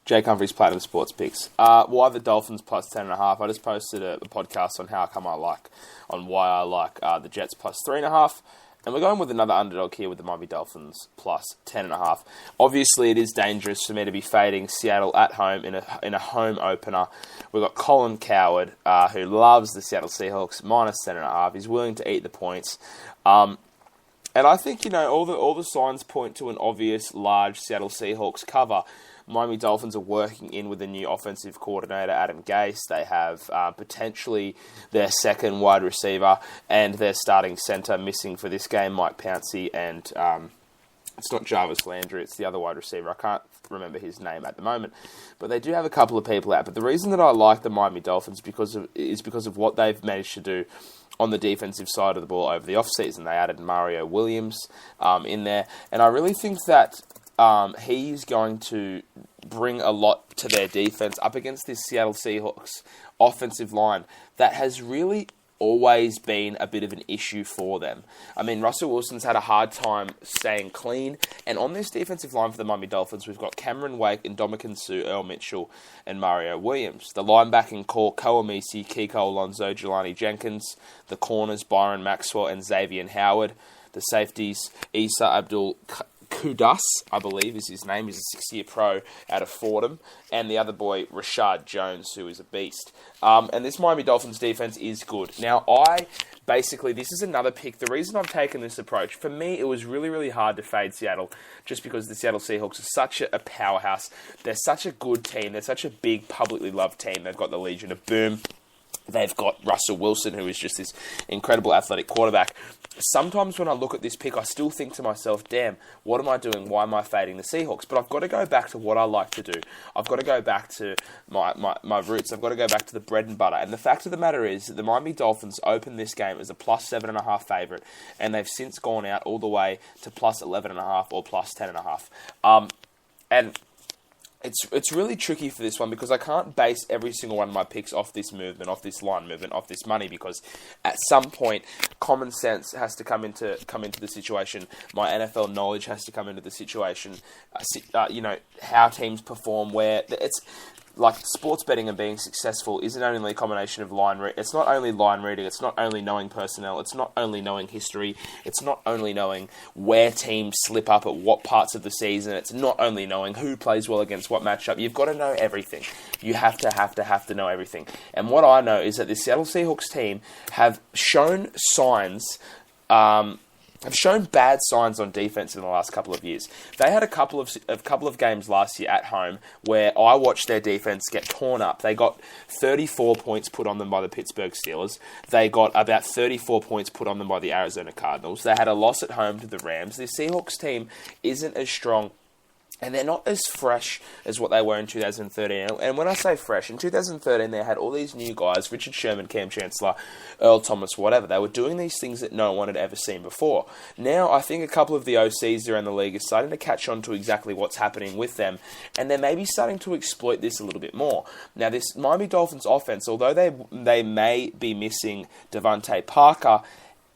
Jake Humphrey's Platinum Sports Picks. Why the Dolphins plus 10.5? I just posted a podcast on why I like the Jets plus 3.5. And we're going with another underdog here with the Miami Dolphins plus 10.5. Obviously, it is dangerous for me to be fading Seattle at home in a home opener. We've got Colin Cowherd, who loves the Seattle Seahawks, minus 10.5. He's willing to eat the points. And I think, all the signs point to an obvious large Seattle Seahawks cover. Miami Dolphins are working in with a new offensive coordinator, Adam Gase. They have potentially their second wide receiver and their starting centre missing for this game, Mike Pouncey, and it's not Jarvis Landry, it's the other wide receiver. I can't remember his name at the moment. But they do have a couple of people out. But the reason that I like the Miami Dolphins is because of what they've managed to do on the defensive side of the ball over the offseason. They added Mario Williams in there. And I really think that he's going to bring a lot to their defense up against this Seattle Seahawks offensive line that has really always been a bit of an issue for them. I mean, Russell Wilson's had a hard time staying clean, and on this defensive line for the Miami Dolphins, we've got Cameron Wake, Ndamukong Suh, Earl Mitchell, and Mario Williams. The linebacking core, Koamisi, Kiko Alonso, Jelani Jenkins. The corners, Byron Maxwell and Xavier Howard. The safeties, Issa Abdul Kudas, I believe is his name. He's a 6-year pro out of Fordham. And the other boy, Rashad Jones, who is a beast. And this Miami Dolphins defense is good. Now, this is another pick. The reason I've taken this approach, for me, it was really, really hard to fade Seattle just because the Seattle Seahawks are such a powerhouse. They're such a good team. They're such a big, publicly loved team. They've got the Legion of Boom. They've got Russell Wilson, who is just this incredible athletic quarterback. Sometimes when I look at this pick, I still think to myself, damn, what am I doing? Why am I fading the Seahawks? But I've got to go back to what I like to do. I've got to go back to my roots. I've got to go back to the bread and butter. And the fact of the matter is that the Miami Dolphins opened this game as a plus 7.5 favourite, and they've since gone out all the way to plus 11.5 or plus 10.5. And it's really tricky for this one because I can't base every single one of my picks off this movement, off this line movement, off this money, because at some point common sense has to come into the situation. My NFL knowledge has to come into the situation. How teams perform, where it's like sports betting and being successful isn't only a combination of it's not only line reading, it's not only knowing personnel, it's not only knowing history, it's not only knowing where teams slip up at what parts of the season, it's not only knowing who plays well against what matchup. You've got to know everything. You have to know everything. And what I know is that the Seattle Seahawks team have shown bad signs on defense in the last couple of years. They had a couple of games last year at home where I watched their defense get torn up. They got 34 points put on them by the Pittsburgh Steelers. They got about 34 points put on them by the Arizona Cardinals. They had a loss at home to the Rams. The Seahawks team isn't as strong, and they're not as fresh as what they were in 2013. And when I say fresh, in 2013 they had all these new guys, Richard Sherman, Cam Chancellor, Earl Thomas, whatever. They were doing these things that no one had ever seen before. Now I think a couple of the OCs around the league are starting to catch on to exactly what's happening with them, and they're maybe starting to exploit this a little bit more. Now this Miami Dolphins offense, although they may be missing Devontae Parker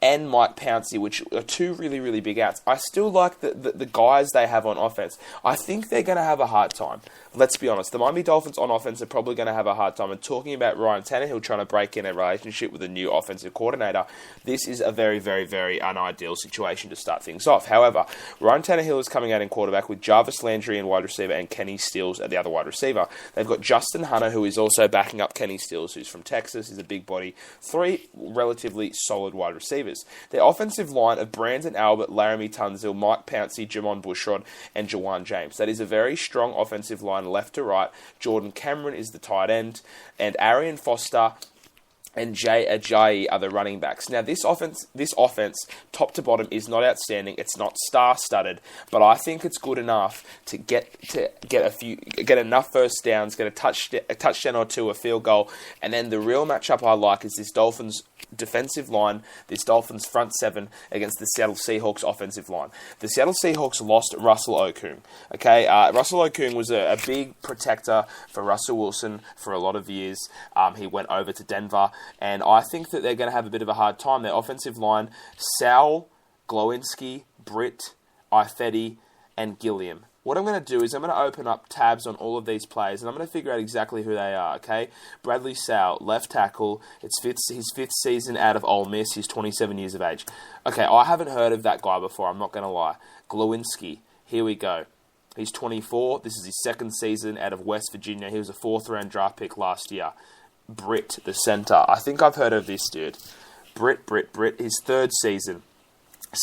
and Mike Pouncey, which are two really, really big outs, I still like the guys they have on offense. I think they're going to have a hard time. Let's be honest. The Miami Dolphins on offense are probably going to have a hard time. And talking about Ryan Tannehill trying to break in a relationship with a new offensive coordinator, this is a very, very, very unideal situation to start things off. However, Ryan Tannehill is coming out in quarterback with Jarvis Landry in wide receiver and Kenny Stills at the other wide receiver. They've got Justin Hunter, who is also backing up Kenny Stills, who's from Texas. He's a big body. 3 relatively solid wide receivers. Their offensive line of Brandon Albert, Laramie Tunsil, Mike Pouncey, Jamon Bushrod, and Jawan James. That is a very strong offensive line left to right. Jordan Cameron is the tight end, and Arian Foster and Jay Ajayi are the running backs. Now, this offense, top to bottom, is not outstanding. It's not star-studded, but I think it's good enough to get enough first downs, get a touchdown or two, a field goal, and then the real matchup I like is this Dolphins defensive line, this Dolphins front seven against the Seattle Seahawks offensive line. The Seattle Seahawks lost Russell Okung. Okay, Russell Okung was a big protector for Russell Wilson for a lot of years. He went over to Denver, and I think that they're going to have a bit of a hard time. Their offensive line, Sal, Glowinski, Britt, Ifedi, and Gilliam. what I'm going to do is I'm going to open up tabs on all of these players, and I'm going to figure out exactly who they are, okay? Bradley Sowell, left tackle. It's his fifth season out of Ole Miss. He's 27 years of age. Okay, I haven't heard of that guy before, I'm not going to lie. Glowinski, here we go. He's 24. This is his second season out of West Virginia. He was a 4th-round draft pick last year. Britt, the centre. I think I've heard of this dude. Britt, his third season.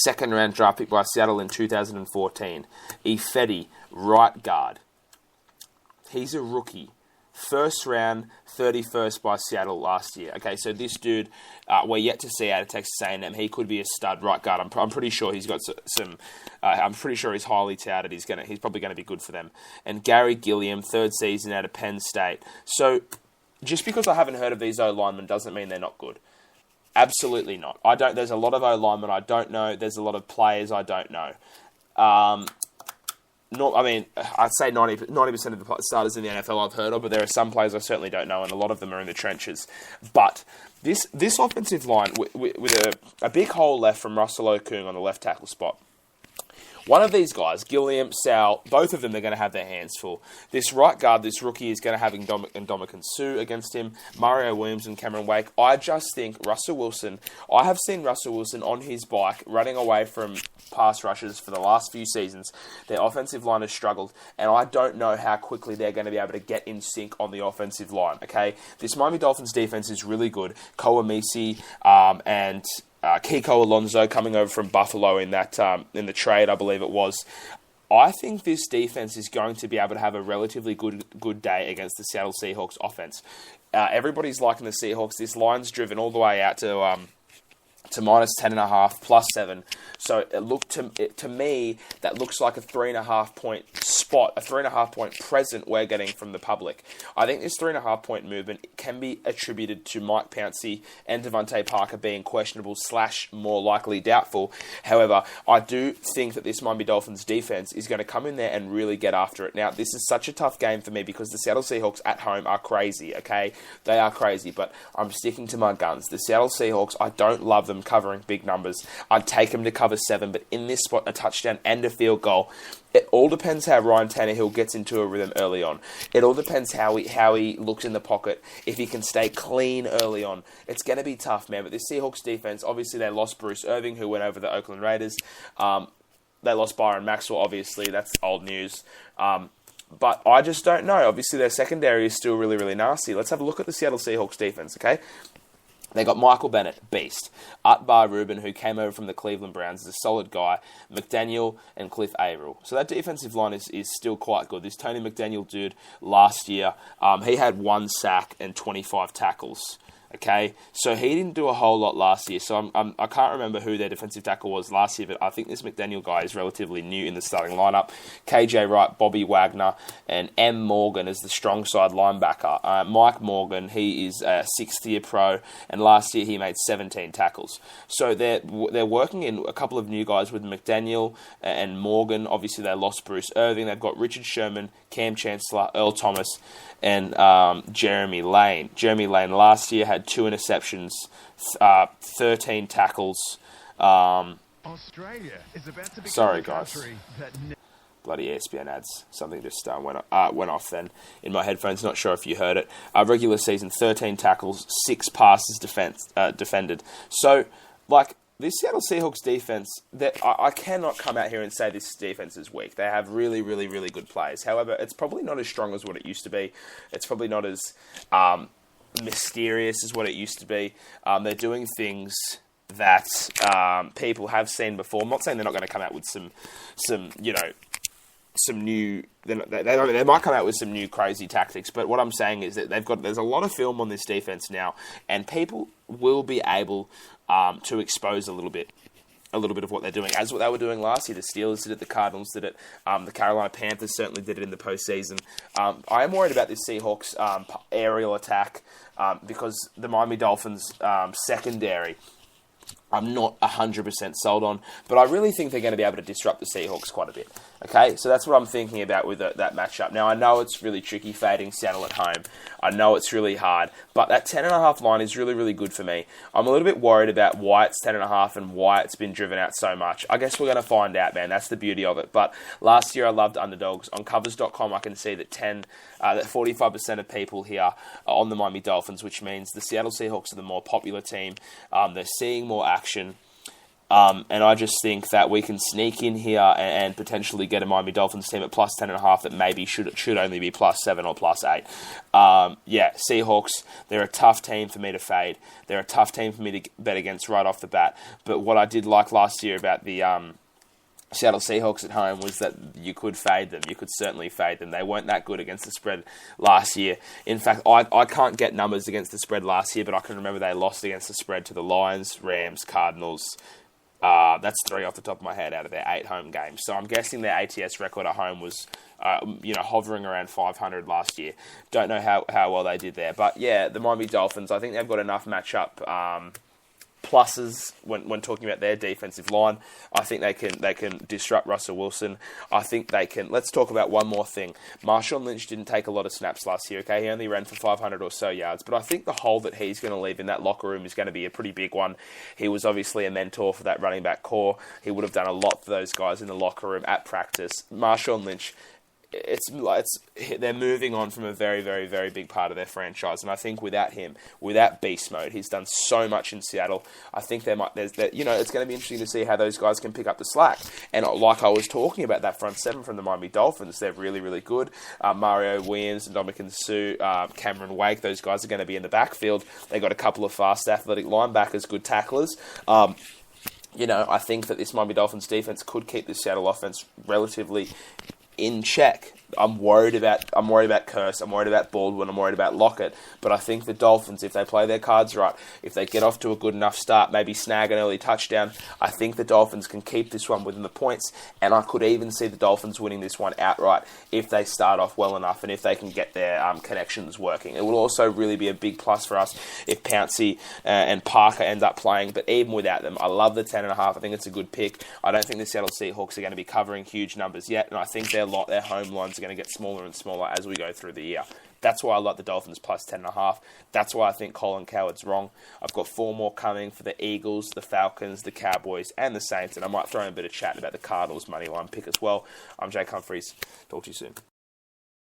2nd-round draft pick by Seattle in 2014. Ifedi, right guard. He's a rookie. 1st round, 31st by Seattle last year. Okay, so this dude, we're yet to see out of Texas A&M. He could be a stud right guard. I'm pretty sure he's got some. I'm pretty sure he's highly touted. He's probably going to be good for them. And Gary Gilliam, 3rd season out of Penn State. So just because I haven't heard of these O-linemen doesn't mean they're not good. Absolutely not. There's a lot of O-linemen I don't know. There's a lot of players I don't know. I'd say 90% of the starters in the NFL I've heard of, but there are some players I certainly don't know, and a lot of them are in the trenches. But this offensive line, with a big hole left from Russell Okung on the left tackle spot, one of these guys, Gilliam, Sal, both of them, they're going to have their hands full. This right guard, this rookie, is going to have Ndamukong Suh against him, Mario Williams and Cameron Wake. I just think I have seen Russell Wilson on his bike running away from pass rushes for the last few seasons. Their offensive line has struggled, and I don't know how quickly they're going to be able to get in sync on the offensive line, okay? This Miami Dolphins defense is really good. Kawamisi and Kiko Alonso coming over from Buffalo in the trade, I believe it was. I think this defense is going to be able to have a relatively good day against the Seattle Seahawks offense. Everybody's liking the Seahawks. This line's driven all the way out to minus 10.5, plus 7. So it looked to me, that looks like a 3.5 point spot, a 3.5 point present we're getting from the public. I think this 3.5 point movement can be attributed to Mike Pouncey and Devontae Parker being questionable / more likely doubtful. However, I do think that this Miami Dolphins defense is going to come in there and really get after it. Now, this is such a tough game for me because the Seattle Seahawks at home are crazy, okay? They are crazy, but I'm sticking to my guns. The Seattle Seahawks, I don't love them covering big numbers. I'd take them to cover 7, but in this spot, a touchdown and a field goal. It all depends how Ryan Tannehill gets into a rhythm early on. It all depends how he looks in the pocket, if he can stay clean early on. It's going to be tough, man. But this Seahawks defense, obviously they lost Bruce Irving, who went over the Oakland Raiders. They lost Byron Maxwell, obviously. That's old news. But I just don't know. Obviously, their secondary is still really, really nasty. Let's have a look at the Seattle Seahawks defense, okay? They got Michael Bennett, beast. Atbar Rubin, who came over from the Cleveland Browns, is a solid guy. McDaniel and Cliff Averill. So that defensive line is still quite good. This Tony McDaniel dude, last year, he had 1 sack and 25 tackles. Okay, so he didn't do a whole lot last year. So I can't remember who their defensive tackle was last year, but I think this McDaniel guy is relatively new in the starting lineup. KJ Wright, Bobby Wagner, and M. Morgan is the strong side linebacker. Mike Morgan, he is a 6th-year pro, and last year he made 17 tackles. So they're working in a couple of new guys with McDaniel and Morgan. Obviously, they lost Bruce Irving. They've got Richard Sherman, Cam Chancellor, Earl Thomas, and Jeremy Lane. Jeremy Lane last year had 2 interceptions, 13 tackles. Australia is about to sorry, guys. Bloody ESPN ads. Something just went off then in my headphones. Not sure if you heard it. Regular season, 13 tackles, 6 passes defended. So, this Seattle Seahawks defense, that I cannot come out here and say this defense is weak. They have really, really, really good players. However, it's probably not as strong as what it used to be. It's probably not as mysterious as what it used to be. They're doing things that people have seen before. I'm not saying they're not going to come out with some new. They might come out with some new crazy tactics, but what I'm saying is that there's a lot of film on this defense now, and people will be able to expose a little bit of what they're doing, as what they were doing last year. The Steelers did it, the Cardinals did it, the Carolina Panthers certainly did it in the postseason. I am worried about this Seahawks aerial attack because the Miami Dolphins secondary, I'm not 100% sold on, but I really think they're going to be able to disrupt the Seahawks quite a bit. Okay, so that's what I'm thinking about with that matchup. Now, I know it's really tricky fading Seattle at home. I know it's really hard, but that 10.5 line is really, really good for me. I'm a little bit worried about why it's 10.5 and why it's been driven out so much. I guess we're going to find out, man. That's the beauty of it. But last year I loved underdogs. On covers.com, I can see that 45% of people here are on the Miami Dolphins, which means the Seattle Seahawks are the more popular team. They're seeing more action. And I just think that we can sneak in here and potentially get a Miami Dolphins team at plus 10.5 that maybe should only be plus 7 or plus 8. Seahawks, they're a tough team for me to fade. They're a tough team for me to bet against right off the bat. But what I did like last year about the Seattle Seahawks at home was that you could fade them. You could certainly fade them. They weren't that good against the spread last year. In fact, I can't get numbers against the spread last year, but I can remember they lost against the spread to the Lions, Rams, Cardinals. That's 3 off the top of my head out of their 8 home games. So I'm guessing their ATS record at home was, hovering around 500 last year. Don't know how well they did there. But yeah, the Miami Dolphins, I think they've got enough matchup pluses when talking about their defensive line. I think they can disrupt Russell Wilson. I think they can. Let's talk about one more thing. Marshawn Lynch didn't take a lot of snaps last year. Okay, he only ran for 500 or so yards, but I think the hole that he's going to leave in that locker room is going to be a pretty big one. He was obviously a mentor for that running back core. He would have done a lot for those guys in the locker room at practice. Marshawn Lynch, they're moving on from a very, very, very big part of their franchise, and I think without him, without beast mode, he's done so much in Seattle. I think it's going to be interesting to see how those guys can pick up the slack. And like I was talking about, that front seven from the Miami Dolphins, they're really, really good. Mario Williams, Ndamukong Suh, Cameron Wake, those guys are going to be in the backfield. They got a couple of fast, athletic linebackers, good tacklers. I think that this Miami Dolphins defense could keep the Seattle offense relatively in check. I'm worried about Curse, I'm worried about Baldwin, I'm worried about Lockett, but I think the Dolphins, if they play their cards right, if they get off to a good enough start, maybe snag an early touchdown, I think the Dolphins can keep this one within the points, and I could even see the Dolphins winning this one outright if they start off well enough and if they can get their connections working. It will also really be a big plus for us if Pouncey and Parker end up playing, but even without them, I love the 10.5. I think it's a good pick. I don't think the Seattle Seahawks are going to be covering huge numbers yet, and I think their home lines are going to get smaller and smaller as we go through the year. That's why I like the Dolphins plus 10.5. That's why I think Colin Cowherd's wrong. I've got 4 more coming for the Eagles, the Falcons, the Cowboys, and the Saints, and I might throw in a bit of chat about the Cardinals money line pick as well. I'm Jake Humphries. Talk to you soon.